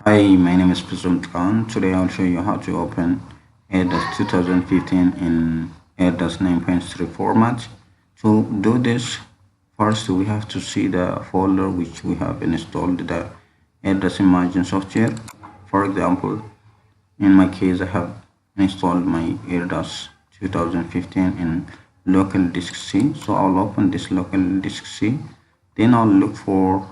Hi, my name is Prism Khan. Today I'll show you how to open ERDAS 2015 in ERDAS 9.3 format. To do this, first we have to see the folder which we have installed the ERDAS Imagine software. For example, in my case, I have installed my ERDAS 2015 in local disk C. So I'll open this local disk C. Then I'll look for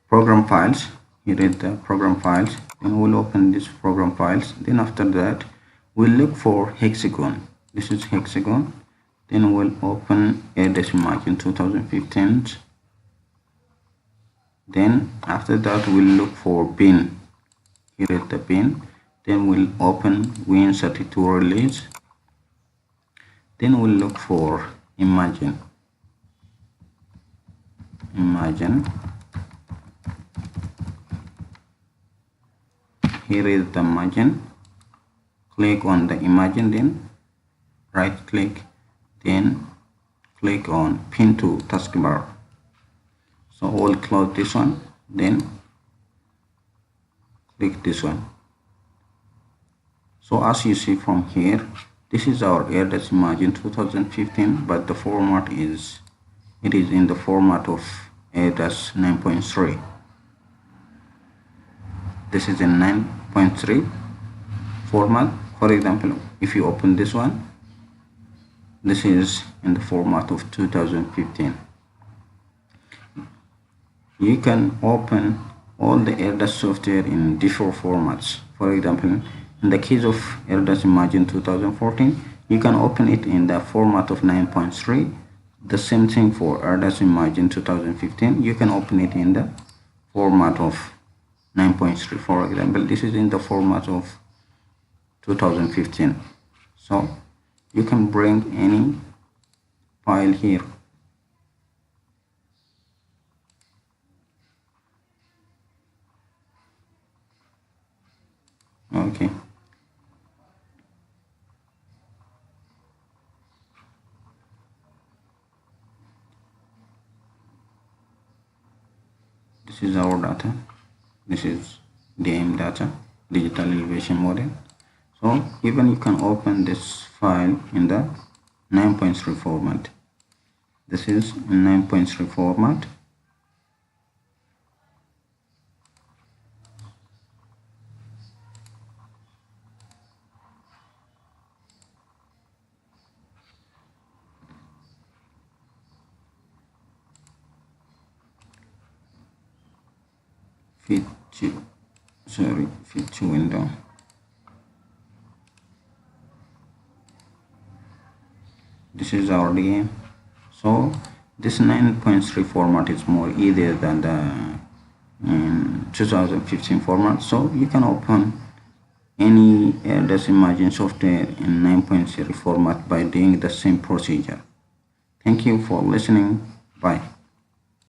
program files. Here is the program files. Then we'll open these program files. Then after that we'll look for hexagon. This is hexagon. Then we'll open ERDAS Imagine 2015. Then after that we'll look for bin. Here is the bin. Then we'll open Win32 release. Then we'll look for Imagine. Here is the Imagine. Click on the Imagine, then right click, then click on Pin to taskbar. So we'll close this one, then click this one. So as you see from here, this is our ERDAS Imagine 2015, but the format is in the format of ERDAS 9.3. This is in 9.3 format. For example, if you open this one, this is in the format of 2015. You can open all the ERDAS software in different formats. For example, in the case of ERDAS Imagine 2014, you can open it in the format of 9.3. The same thing for ERDAS Imagine 2015. You can open it in the format of 9.3. For example, this is in the format of 2015. So you can bring any file here. Okay. This is our data. This is DM data, digital elevation model. So even you can open this file in the 9.3 format. This is in 9.3 format. Fit to window. This is our DM. So this 9.3 format is more easier than the 2015 format. So you can open any ERDAS Imagine software in 9.0 format by doing the same procedure. Thank you for listening. Bye.